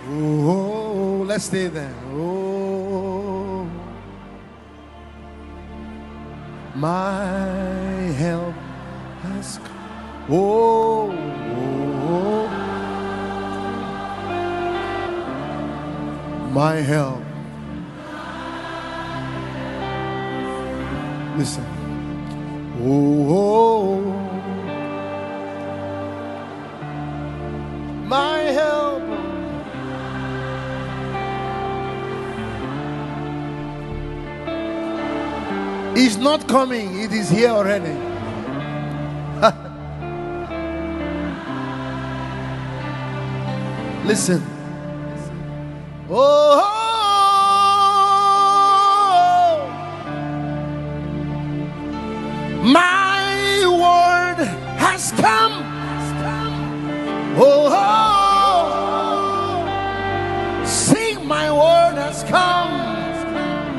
Oh, let's stay there. Oh, my help has come. Oh, oh, my help. Listen. Oh, my help. Is not coming, it is here already. Listen. Oh, my word has come. Oh, sing, my word has come.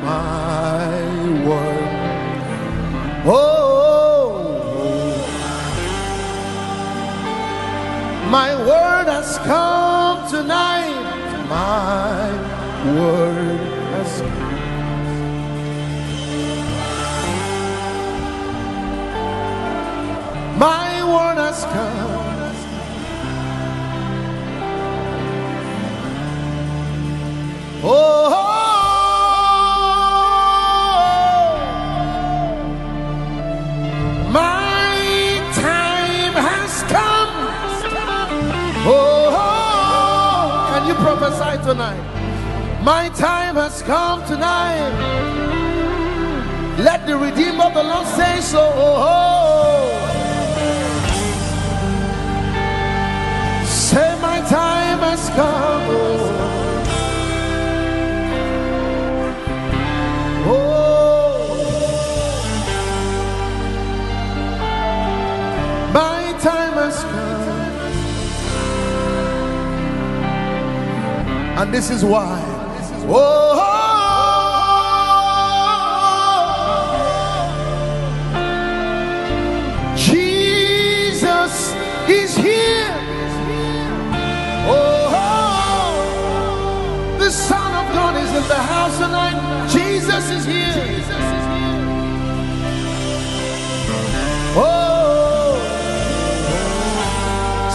My word. Oh, my word has come tonight. My word has come. My word has come. Oh, my time has come. Oh, can you prophesy tonight? My time has come tonight. Let the Redeemer of the Lord say so. Oh, say, my time has come. Oh, my time has come. And this is why. Oh, Jesus is here. Oh, the Son of God is in the house tonight. Jesus is here. Oh,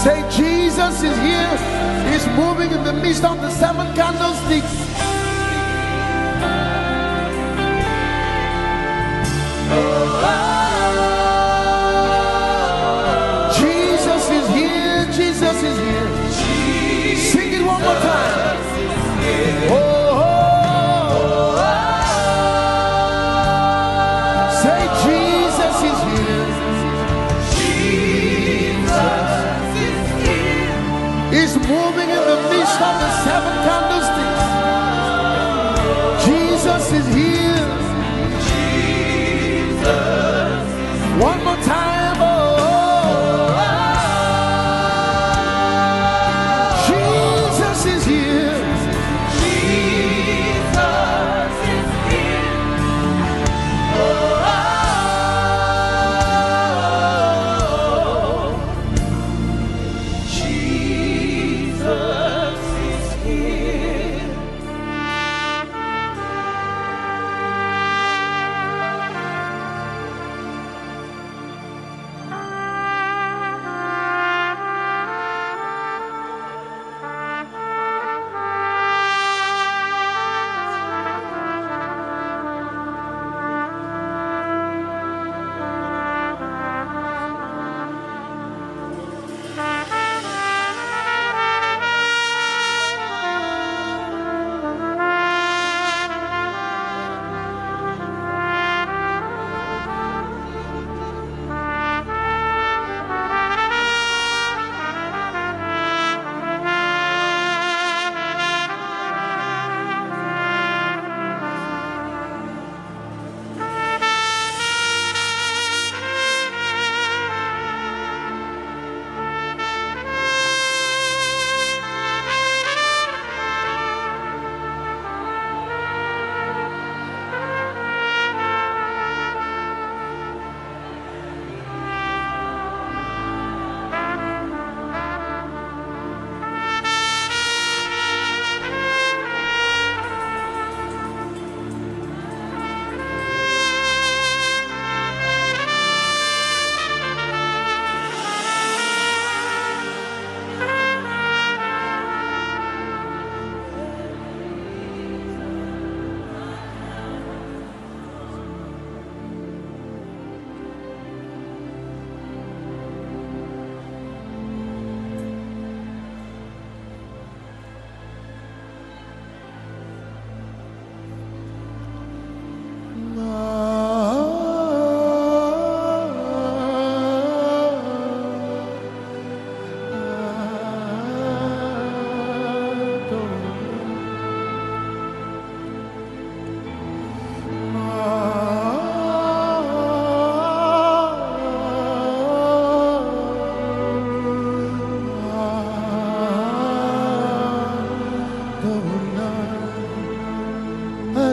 say, Jesus is here. He's moving in the midst of the 7 candlesticks. Jesus is here. Jesus is here. Sing it one more time. Oh, say, Jesus is here. Jesus is here. He's moving in the midst of the 7 candlesticks. Jesus is here. Jesus. One more time. Oh, Jesus is here. Jesus is here. Oh, Jesus is here.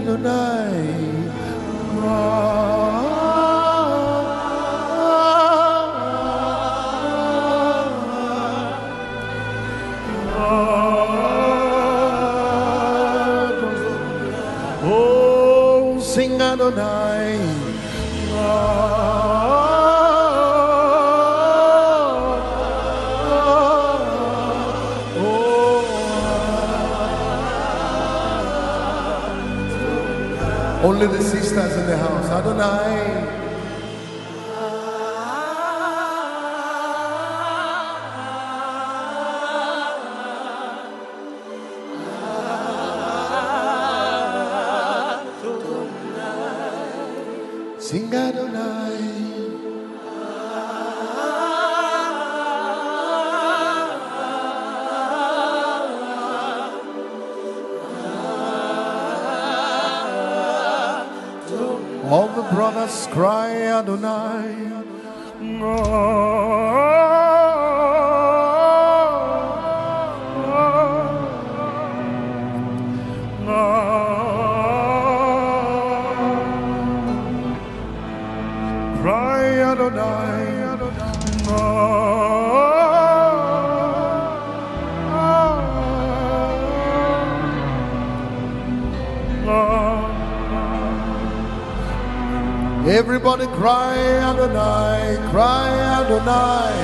Adonai. Oh, sing Adonai. Only the sisters in the house. Adonai. Sing Adonai. All the brothers cry Adonai. Cry Adonai. Everybody cry Adonai, cry Adonai.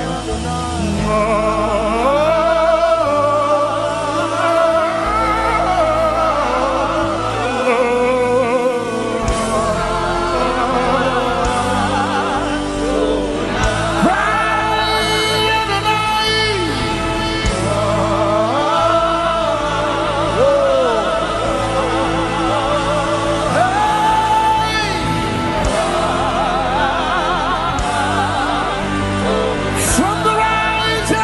From the rising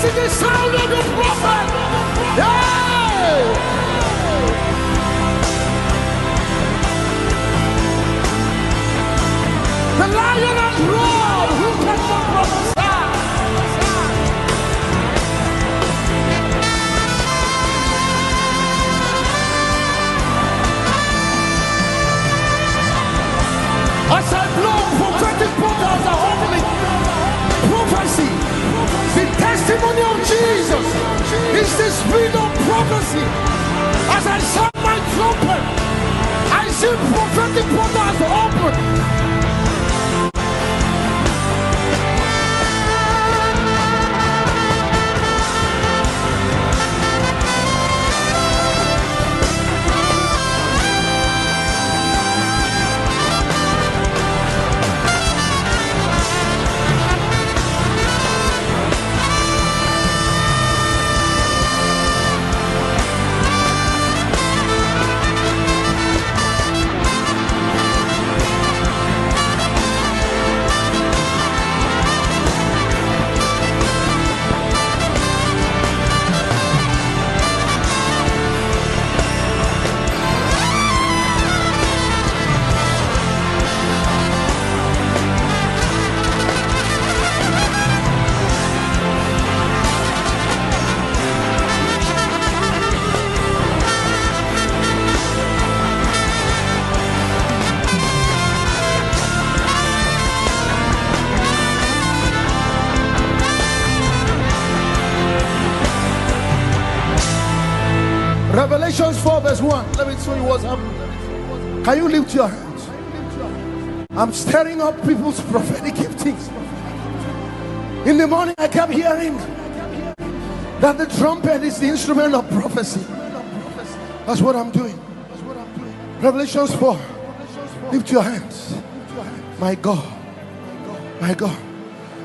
is the sound of the prophet. Hey! The lion has roared. Who can not prophesy? As I blow, prophetic portals are opening. Prophecy, the testimony of Jesus is the spirit of prophecy. As I sound my trumpet, I see prophetic portals open. Revelations 4 verse 1. Let me show you what's happening. Can you lift your hands? I'm stirring up people's prophetic giftings. In the morning I kept hearing that the trumpet is the instrument of prophecy. That's what I'm doing. Revelations 4. Lift your hands. My God. My God.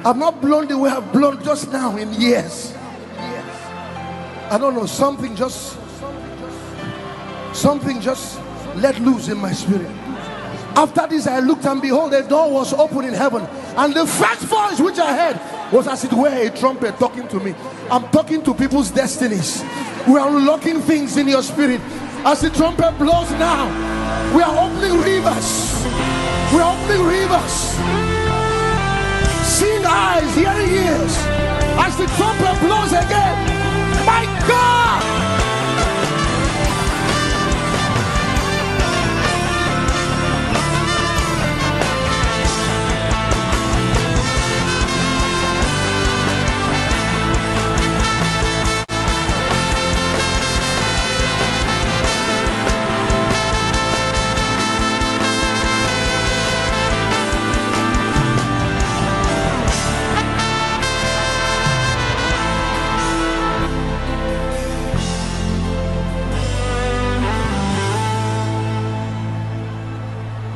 I've not blown the way I've blown just now in years. I don't know, something just let loose in my spirit. After this I looked, and behold, a door was open in heaven, and the first voice which I heard was as it were a trumpet talking to me. I'm talking to people's destinies. We are unlocking things in your spirit. As the trumpet blows now, we are opening rivers. We are opening rivers. Seeing eyes, hearing ears. As the trumpet blows again, my God!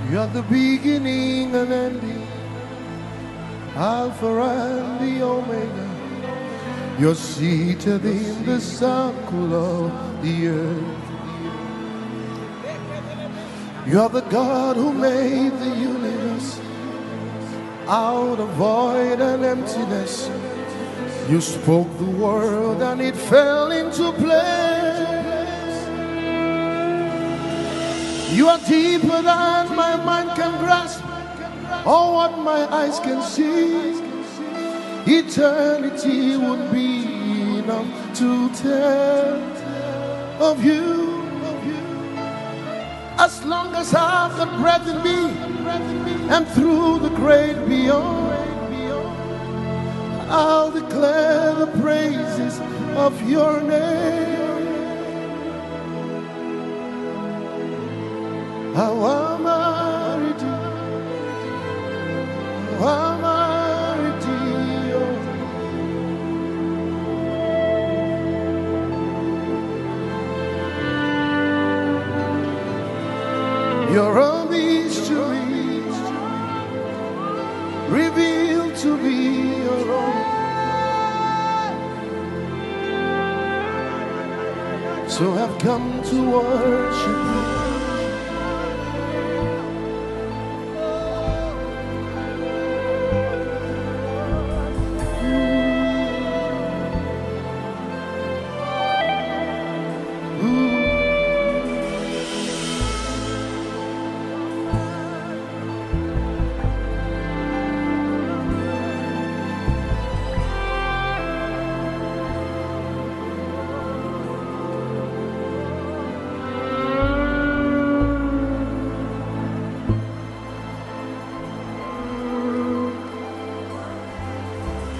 You are the beginning and ending, Alpha and the Omega. You're seated in the circle of the earth. You are the God who made the universe out of void and emptiness. You spoke the word and it fell into place. You are deeper than my mind can grasp, or what my eyes can see. Eternity would be enough to tell of you. As long as I've got breath in me, and through the great beyond, I'll declare the praises of your name. You're a mystery revealed to be your own. So I've come to worship you.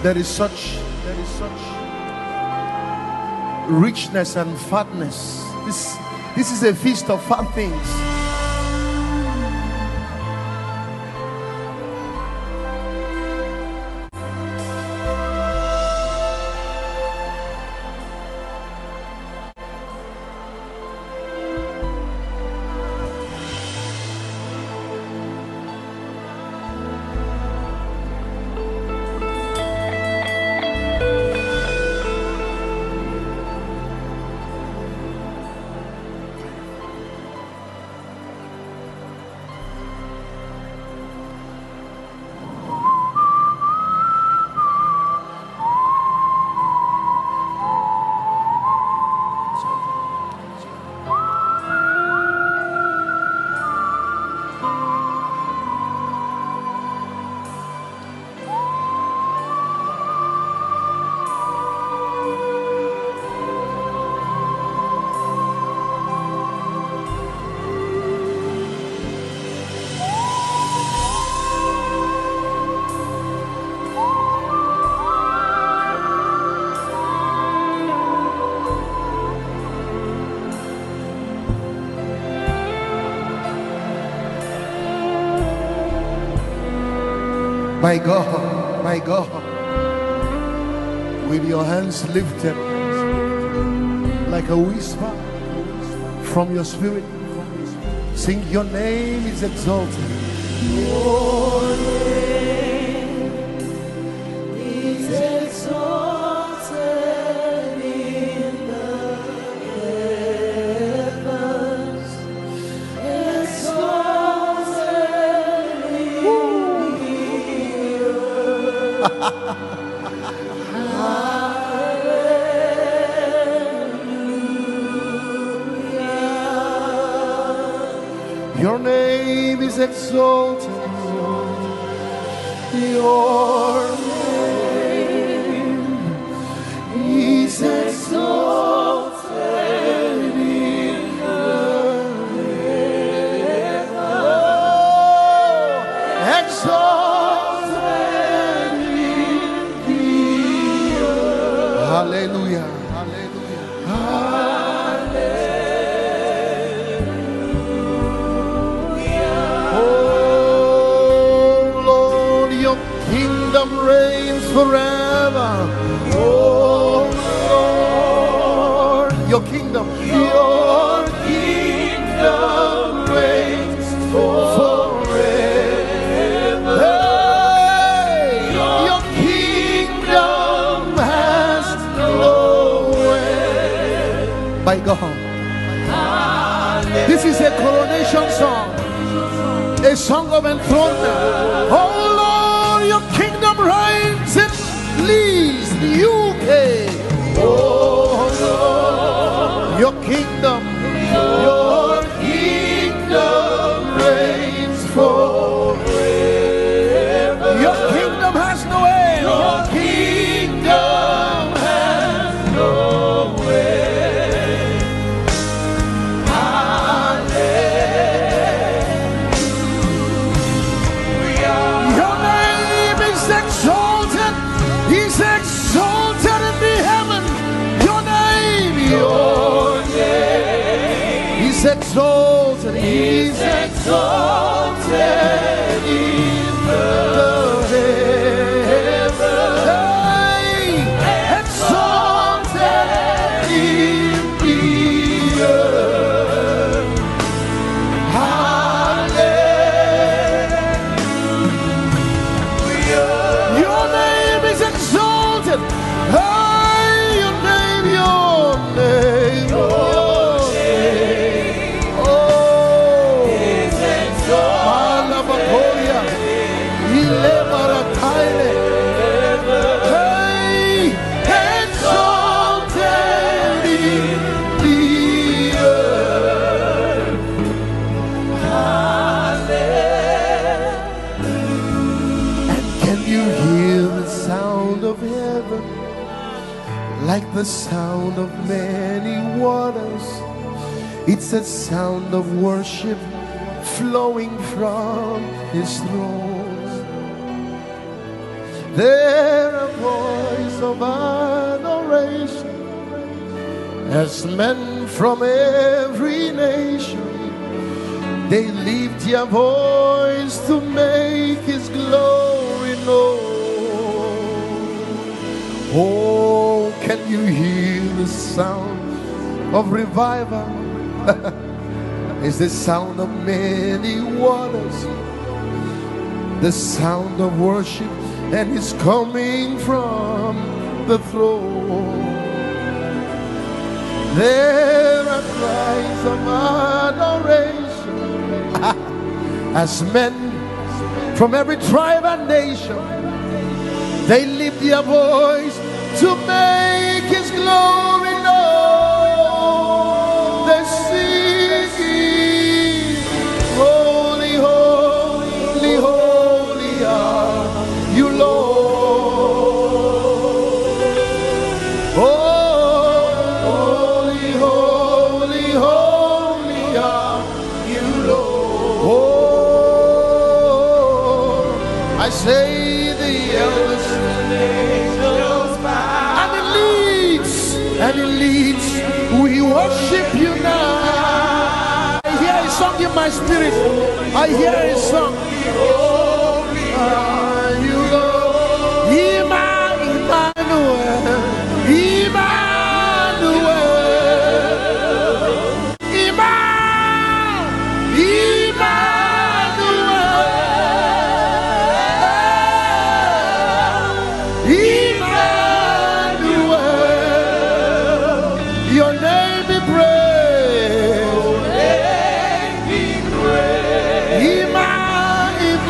There is such richness and fatness. This is a feast of fat things. My God, with your hands lifted like a whisper from your spirit, sing, your name is exalted. Your name is exalted in the heavens, exalted in the Your name is exalted. Your name is exalted in the heavens. Exalted in the earth. Hallelujah. Reigns forever. Oh Lord, your kingdom reigns forever. Hey, your kingdom has no end. By God, this is a coronation song, a song of enthronement. Oh Lord, your kingdom reigns in Leeds, UK. Oh Lord, your kingdom reigns forever. Your kingdom has no end. Your kingdom has no end. Hallelujah. Your name is exalted. He's exalted in the heaven. Your name is exalted. He's exalted in the heaven. Exalted in the earth. Hallelujah. Your name is exalted. Hey, your name. Oh, is exalted. Hey, exalted in the earth. Hallelujah. And can you hear the sound of heaven? Like the sound of many waters, it's a sound of worship flowing from his throne. There a voice of adoration as men from every nation, they lift their voice to make his glory known. Oh, can you hear the sound of revival? It's the sound of many waters, the sound of worship, and it's coming from the throne. There are cries of adoration as men from every tribe and nation, they lift their voice to make his glory known. They sing, holy, holy, holy are you, Lord. Oh, holy, holy, holy are you, Lord. Oh, I say the elders and it leads, we worship you now. I hear a song in my spirit. I hear a song. You Lord, Emmanuel, your name be praised. Your name be praised. Emmanuel,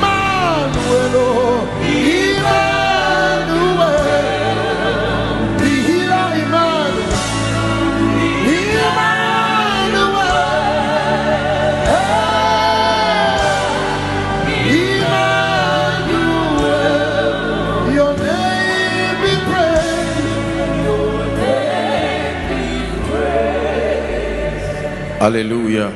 Emmanuel, the healer Emmanuel, Emmanuel, your name be praised. Your name be praised. Hallelujah.